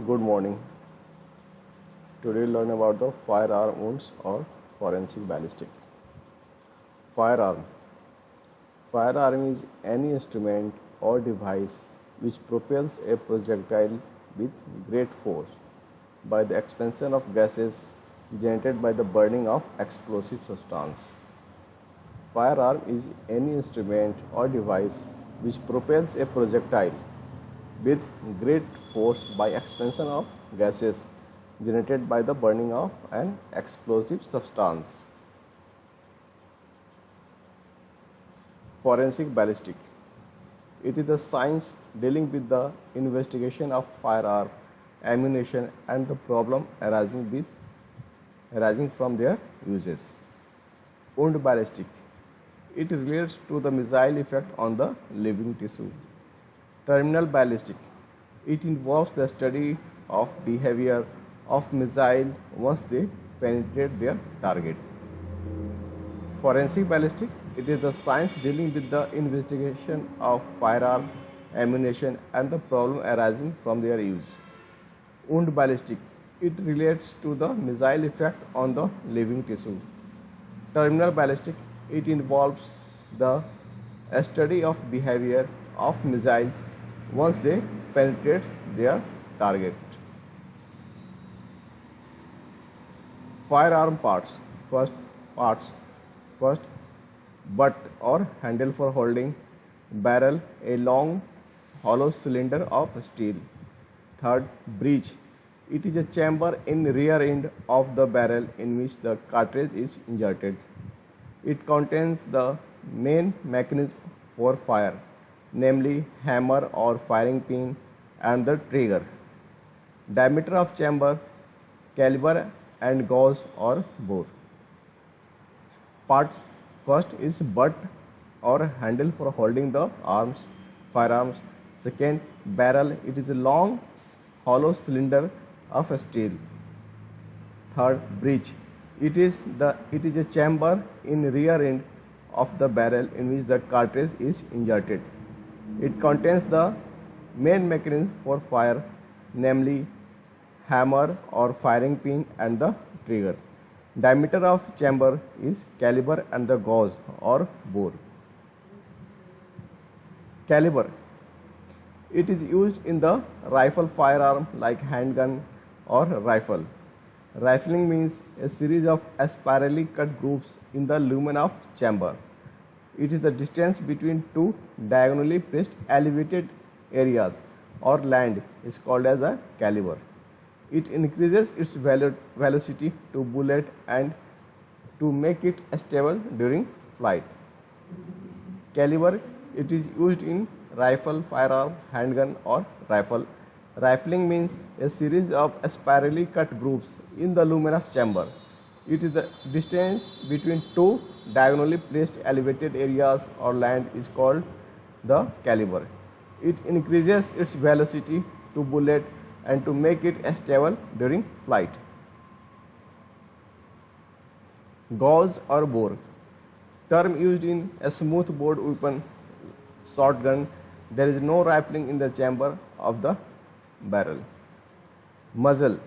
Good morning. Today we'll learn about the firearm wounds or forensic ballistic. Firearm. Firearm is any instrument or device which propels a projectile with great force by the expansion of gases generated by the burning of explosive substance. Firearm is any instrument or device which propels a projectile with great force by expansion of gases generated by the burning of an explosive substance. Forensic ballistic. It is the science dealing with the investigation of firearm, ammunition and the problem arising from their uses. Wound ballistic. It relates to the missile effect on the living tissue. Terminal ballistic. It involves the study of behavior of missile once they penetrate their target. Forensic ballistic. It is the science dealing with the investigation of firearm, ammunition and the problem arising from their use. Wound ballistic. It relates to the missile effect on the living tissue. Terminal ballistic. It involves the study of behavior of missiles once they penetrate their target. Firearm parts. First, butt or handle for holding, barrel, a long hollow cylinder of steel. Third, breech. It is a chamber in rear end of the barrel in which the cartridge is inserted. It contains the main mechanism for fire, namely hammer or firing pin and the trigger. Diameter of chamber, caliber and gauge or bore. Parts. First is butt or handle for holding the firearms. Second, barrel. It is a long hollow cylinder of steel. Third, breech. It is a chamber in rear end of the barrel in which the cartridge is inserted. It contains the main mechanism for fire, namely hammer or firing pin and the trigger. Diameter of chamber is caliber and the gauge or bore. Caliber. It is used in the rifle firearm like handgun or rifle. Rifling means a series of spirally cut grooves in the lumen of chamber. It is the distance between two diagonally placed elevated areas or land is called as a caliber. It increases its velocity to bullet and to make it stable during flight. Caliber. It is used in rifle, firearm, handgun or rifle. Rifling means a series of spirally cut grooves in the lumen of chamber. It is the distance between two diagonally placed elevated areas or land is called the caliber. It increases its velocity to bullet and to make it stable during flight. Gauge or bore. Term used in a smoothbore weapon, shotgun. There is no rifling in the chamber of the barrel. Muzzle.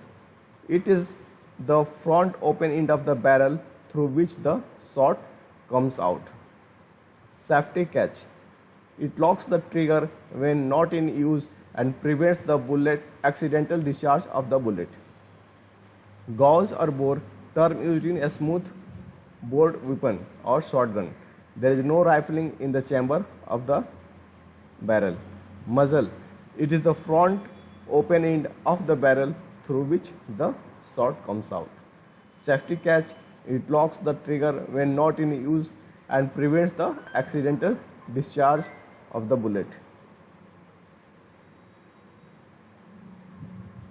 It is the front open end of the barrel through which the shot comes out. Safety catch. It locks the trigger when not in use and prevents the accidental discharge of the bullet. Gauge or bore. Term used in a smooth bore weapon or shotgun. There is no rifling in the chamber of the barrel. Muzzle. It is the front open end of the barrel through which the shot comes out. Safety catch. It locks the trigger when not in use and prevents the accidental discharge of the bullet.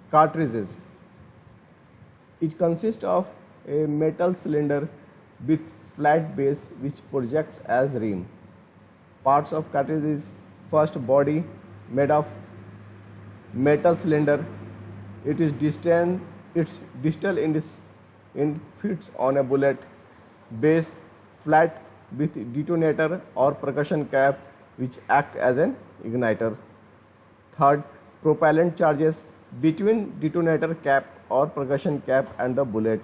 Cartridges. It consists of a metal cylinder with flat base which projects as rim. Parts of cartridge is first, body made of metal cylinder. Its distal end fits on a bullet. Base flat with detonator or percussion cap which act as an igniter. Third, propellant charges between detonator cap or percussion cap and the bullet.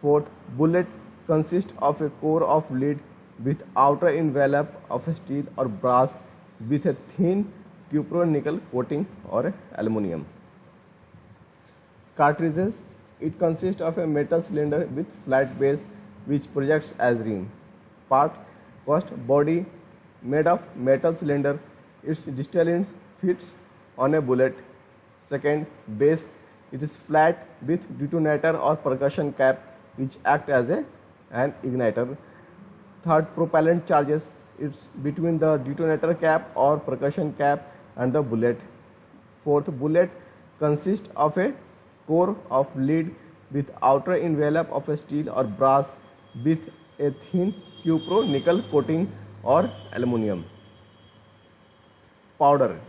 Fourth, bullet consists of a core of lead with outer envelope of steel or brass with a thin cupro-nickel coating or aluminum. Cartridges, it consists of a metal cylinder with flat base which projects as rim. Part, first, body made of metal cylinder, its distal end fits on a bullet. Second, base, it is flat with detonator or percussion cap which act as an igniter. Third, propellant charges, it's between the detonator cap or percussion cap and the bullet. Fourth, bullet consists of a core of lead with outer envelope of a steel or brass with a thin cupro-nickel coating or aluminum. Powder.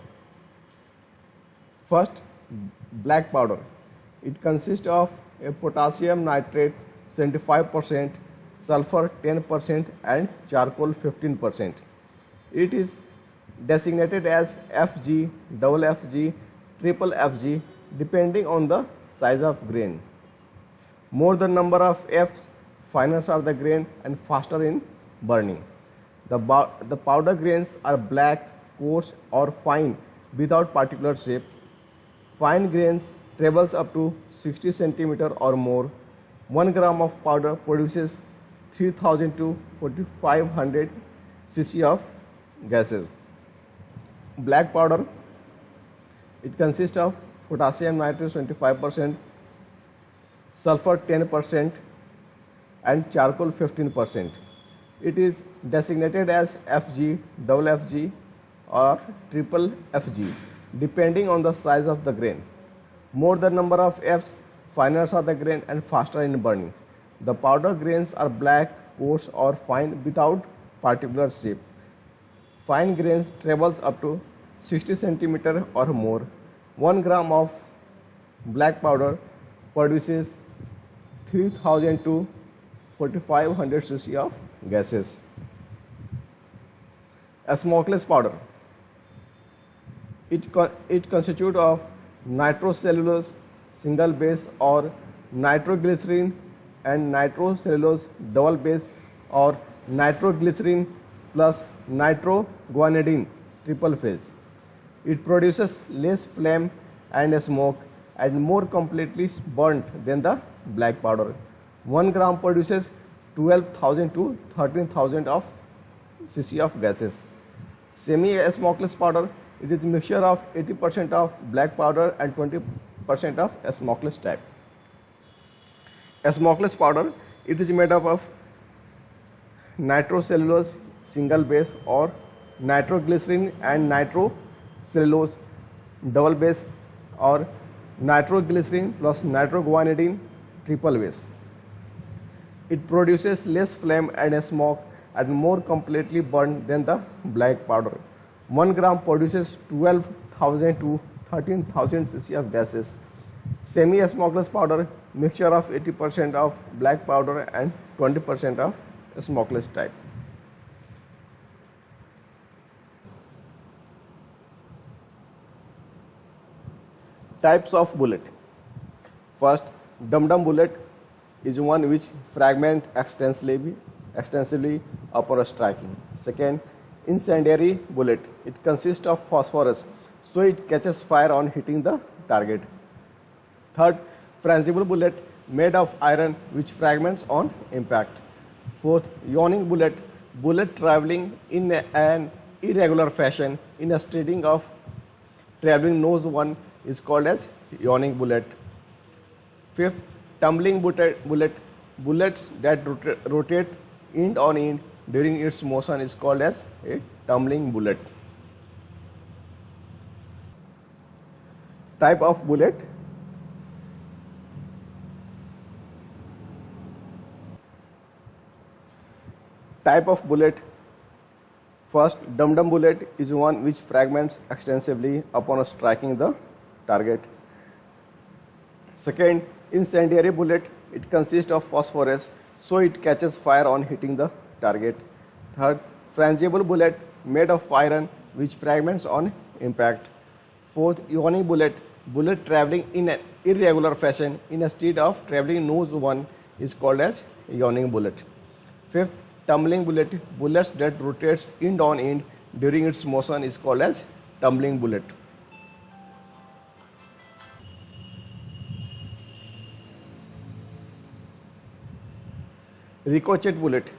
First, black powder. It consists of a potassium nitrate 75%, sulfur 10% and charcoal 15%. It is designated as FG, double FG, triple FG depending on the size of grain. More the number of F's, finer are the grain and faster in burning. The powder grains are black, coarse or fine without particular shape. Fine grains travels up to 60 centimeter or more. 1 gram of powder produces 3000 to 4500 cc of gases. Black powder, it consists of potassium nitrate 25%, sulfur 10% and charcoal 15%. It is designated as FG, double FG or triple FG depending on the size of the grain. More the number of F's, finer are the grain and faster in burning. The powder grains are black, coarse or fine without particular shape. Fine grains travels up to 60 centimeter or more. 1 gram of black powder produces 3000 to 4500 cc of gases. A smokeless powder. It constitutes of nitrocellulose single base or nitroglycerin and nitrocellulose double base or nitroglycerin plus nitroguanidine triple phase. It produces less flame and smoke and more completely burnt than the black powder. 1 gram produces 12,000 to 13,000 of cc of gases. Semi-smokeless powder, it is a mixture of 80% of black powder and 20% of a smokeless type. A smokeless powder, it is made up of nitrocellulose single base or nitroglycerin and nitrocellulose double base or nitroglycerin plus nitroguanidine triple base. It produces less flame and smoke and more completely burnt than the black powder. 1 gram produces 12,000 to 13,000 cc of gases. Semi-smokeless powder, mixture of 80% of black powder and 20% of smokeless type. Types of bullet. First, dum-dum bullet is one which fragment extensively upon striking. Second, incendiary bullet. It consists of phosphorus, so it catches fire on hitting the target. Third, frangible bullet made of iron which fragments on impact. Fourth, yawning bullet, bullet traveling in an irregular fashion in a string of traveling nose one is called as yawning bullet. Fifth, tumbling bullet, bullets that rotate end on end during its motion is called as a tumbling bullet. Type of bullet. Type of bullet. First, dum-dum bullet is one which fragments extensively upon striking the target. Second, incendiary bullet. It consists of phosphorus, so it catches fire on hitting the target. Third, frangible bullet made of iron which fragments on impact. Fourth, yawning bullet bullet traveling in an irregular fashion instead of traveling nose one is called as yawning bullet. Fifth, tumbling bullet, bullets that rotates end on end during its motion is called as tumbling bullet. Ricochet bullet.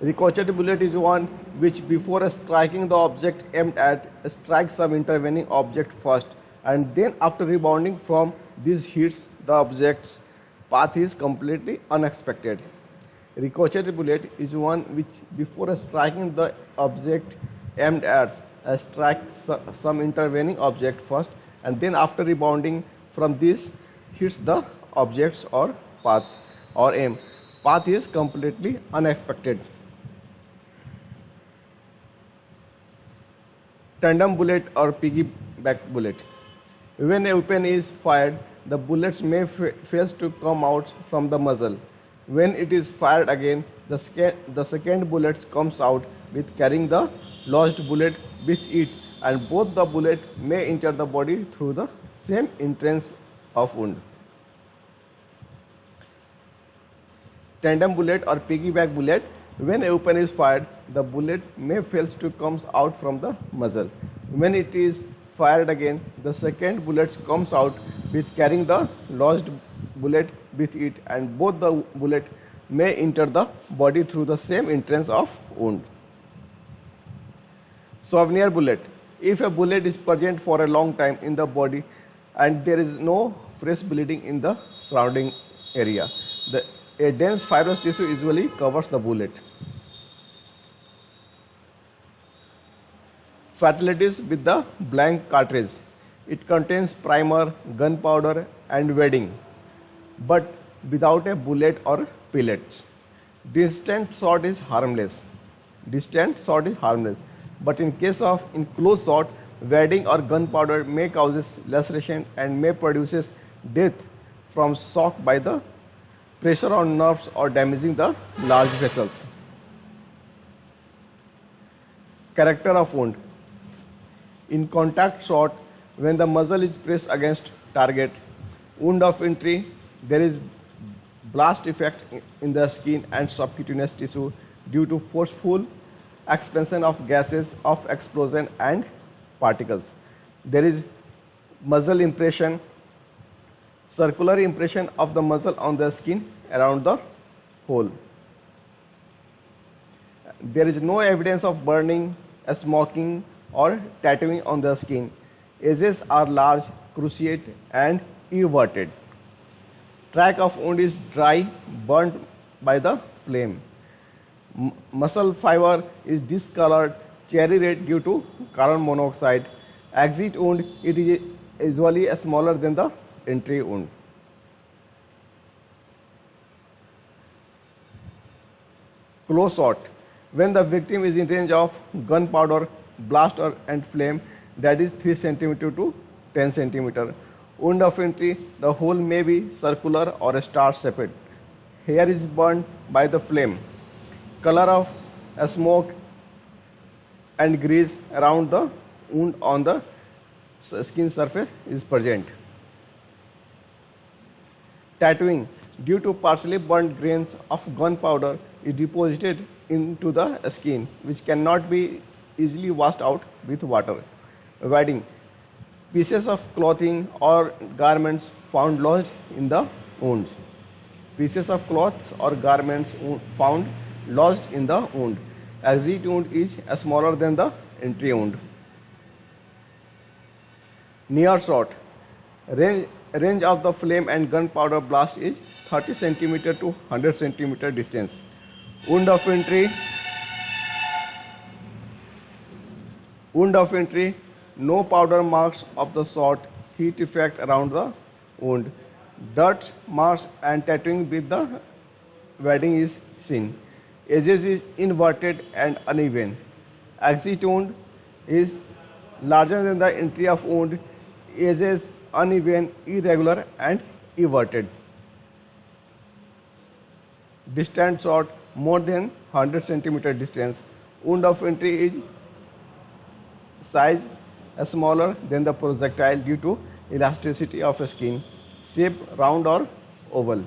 Ricochet bullet is one which before striking the object aimed at strikes some intervening object first, and then after rebounding from these hits the object's path is completely unexpected. Ricochet bullet is one which before striking the object aimed at strikes some intervening object first, and then after rebounding from this hits the objects or path or aim. Path is completely unexpected. Tandem bullet or piggyback bullet. When a weapon is fired, the bullets may fail to come out from the muzzle. When it is fired again, the second bullet comes out with carrying the lodged bullet with it, and both the bullet may enter the body through the same entrance of wound. Tandem bullet or piggyback bullet. When a weapon is fired, the bullet may fail to come out from the muzzle. When it is fired again, the second bullet comes out with carrying the lodged bullet with it, and both the bullet may enter the body through the same entrance of wound. Souvenir bullet. If a bullet is present for a long time in the body and there is no fresh bleeding in the surrounding area, a dense fibrous tissue usually covers the bullet. Fatalities with the blank cartridge. It contains primer, gunpowder and wadding, but without a bullet or pellets. Distant shot is harmless. But in case of close shot, wadding or gunpowder may cause laceration and may produce death from shock by the pressure on nerves or damaging the large vessels. Character of wound. In contact shot, when the muzzle is pressed against target, wound of entry, there is blast effect in the skin and subcutaneous tissue due to forceful expansion of gases of explosion and particles. There is muzzle impression, circular impression of the muzzle on the skin around the hole. There is no evidence of burning, smoking or tattooing on the skin. Edges are large, cruciate and everted. Track of wound is dry, burnt by the flame. Muscle fiber is discolored, cherry red due to carbon monoxide. Exit wound, it is usually smaller than the entry wound. Close shot. When the victim is in range of gunpowder, blast and flame, that is 3 cm to 10 cm. Wound of entry, the hole may be circular or star-shaped. Hair is burned by the flame. Color of smoke and grease around the wound on the skin surface is present. Tattooing, due to partially burnt grains of gunpowder is deposited into the skin, which cannot be easily washed out with water. Wadding, pieces of clothing or garments found lodged in the wounds. Pieces of cloths or garments found lodged in the wound. Exit wound is smaller than the entry wound. Near shot, range of the flame and gunpowder blast is 30 cm to 100 cm distance. Wound of entry, no powder marks of the shot, heat effect around the wound. Dirt marks and tattooing with the wadding is seen. Edges is inverted and uneven. Exit wound is larger than the entry of wound. Edges uneven, irregular and everted. Distant shot, more than 100 cm distance. Wound of entry is size smaller than the projectile due to elasticity of skin, shape round or oval.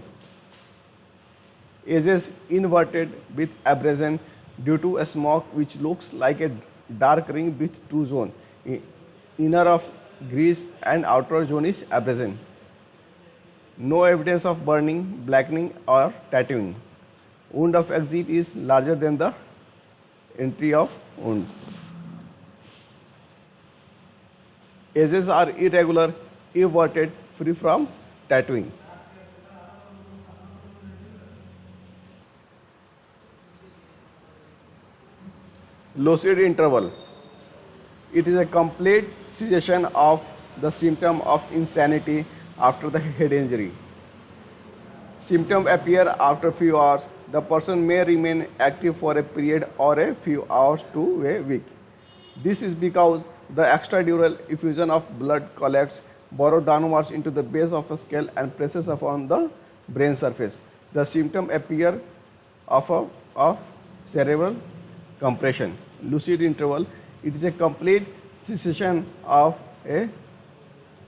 Edges inverted with abrasion due to a smoke which looks like a dark ring with two zones. Inner of grease and outer zone is abrasion. No evidence of burning, blackening or tattooing. Wound of exit is larger than the entry of wound. Edges are irregular, everted, free from tattooing. Lucid interval. It is a complete cessation of the symptom of insanity after the head injury. Symptoms appear after few hours. The person may remain active for a period or a few hours to a week. This is because the extradural effusion of blood collects, burrows downwards into the base of the skull and presses upon the brain surface. The symptom appear of cerebral compression. Lucid interval. It is a complete cessation of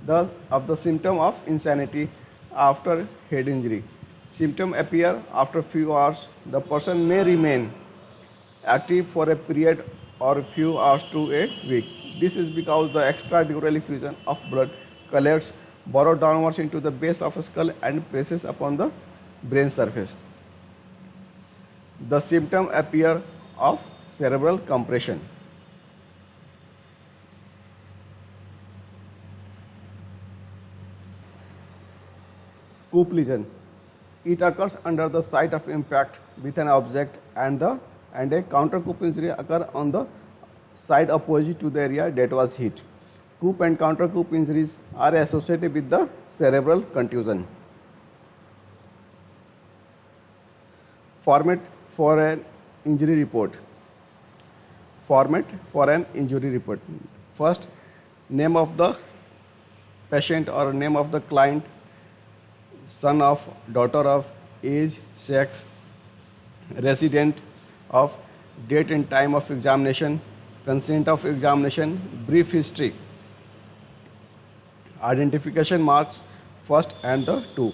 the symptom of insanity after head injury. Symptoms appear after few hours. The person may remain active for a period or few hours to a week. This is because the extradural effusion of blood collects, burrows downwards into the base of the skull and presses upon the brain surface. The symptom appear of cerebral compression. Coup lesion. It occurs under the site of impact with an object and a counter coup injury occur on the side opposite to the area that was hit. Coup and counter coup injuries are associated with the cerebral contusion. Format for an injury report. Format for an injury report. First, name of the patient or name of the client, son of, daughter of, age, sex, resident of, date and time of examination, consent of examination, brief history, identification marks, first and the two,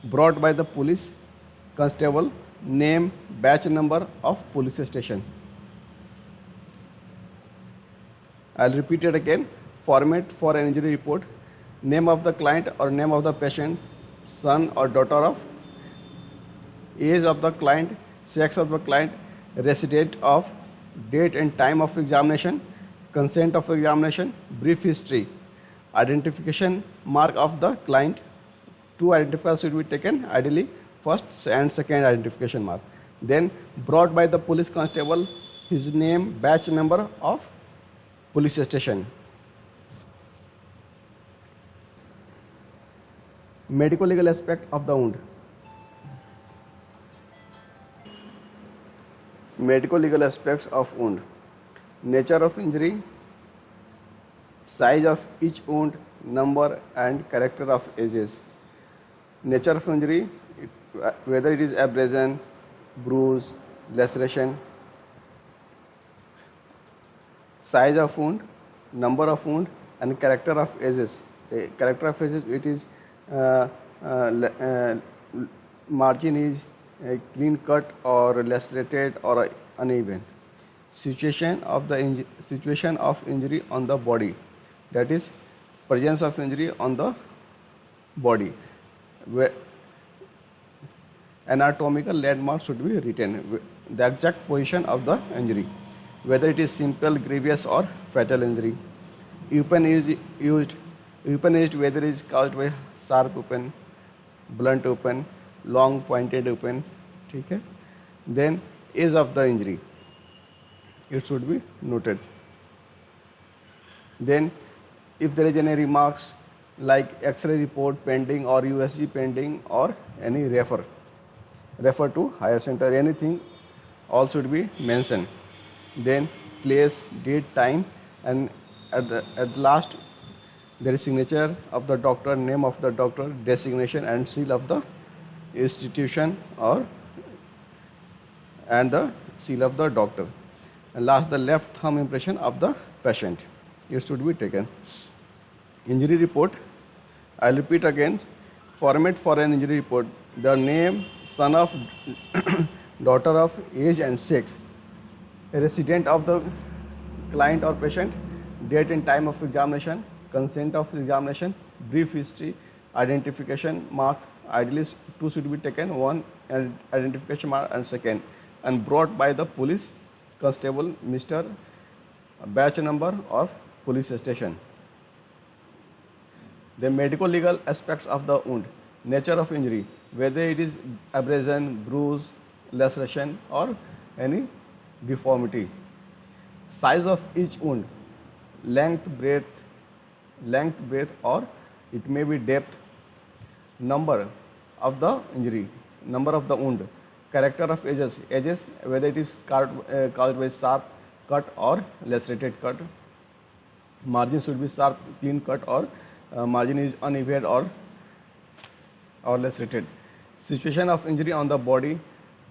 brought by the police constable, name, batch number of police station. I'll repeat it again. Format for an injury report. Name of the client or name of the patient, son or daughter of, age of the client, sex of the client, resident of, date and time of examination, consent of examination, brief history, identification mark of the client. Two identifiers should be taken, ideally first and second identification mark. Then brought by the police constable, his name, batch number of police station. Medical legal aspect of the wound. Medical legal aspects of wound. Nature of injury, size of each wound, number and character of edges. Nature of injury, whether it is abrasion, bruise, laceration. Size of wound, number of wound and character of edges. The character of edges, it is margin is clean cut or lacerated or uneven. Situation of injury on the body, that is presence of injury on the body. Where anatomical landmark should be written. The exact position of the injury, whether it is simple, grievous or fatal injury. Weapon is used. Weapon is whether it is caused by sharp weapon, blunt weapon, long pointed weapon. Okay. Then age of the injury, it should be noted. Then if there is any remarks like X-ray report pending or USG pending or any refer to higher center, anything all should be mentioned. Then place, date, time, and at last there is signature of the doctor, name of the doctor, designation and seal of the institution and the seal of the doctor. And last, the left thumb impression of the patient, it should be taken. Injury report. I'll repeat again. Format for an injury report: the name, son of, daughter of, age and sex, resident of the client or patient, date and time of examination, consent of examination, brief history, identification mark. Ideally, two should be taken, one identification mark and second, and brought by the police constable, Mr. Batch number of police station. The medical legal aspects of the wound, nature of injury, whether it is abrasion, bruise, laceration or any deformity, size of each wound, length, breadth or it may be depth, number of the injury, number of the wound, character of edges, whether it is caused by sharp cut or lacerated cut, margin should be sharp, clean cut or margin is uneven or lacerated. Situation of injury on the body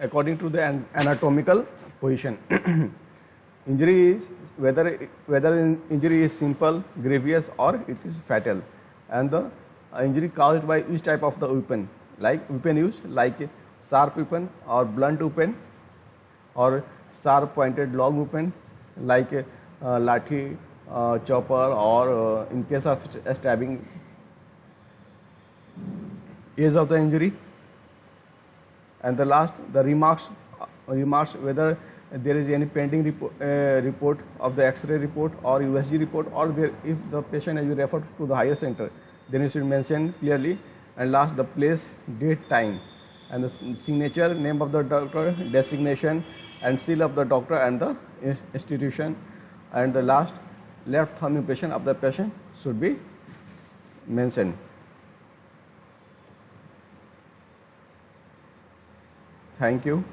according to the anatomical position. Injury is whether injury is simple, grievous or it is fatal, and the injury caused by each type of the weapon, like weapon used like sharp weapon or blunt weapon or sharp pointed long weapon like lathi, chopper or in case of stabbing. Age of the injury, and the last the remarks whether there is any pending report of the X-ray report or USG report, or if the patient is referred to the higher center, then you should mention clearly. And last, the place, date, time, and the signature, name of the doctor, designation and seal of the doctor and the institution, and the last, left thumb impression of the patient should be mentioned. Thank you.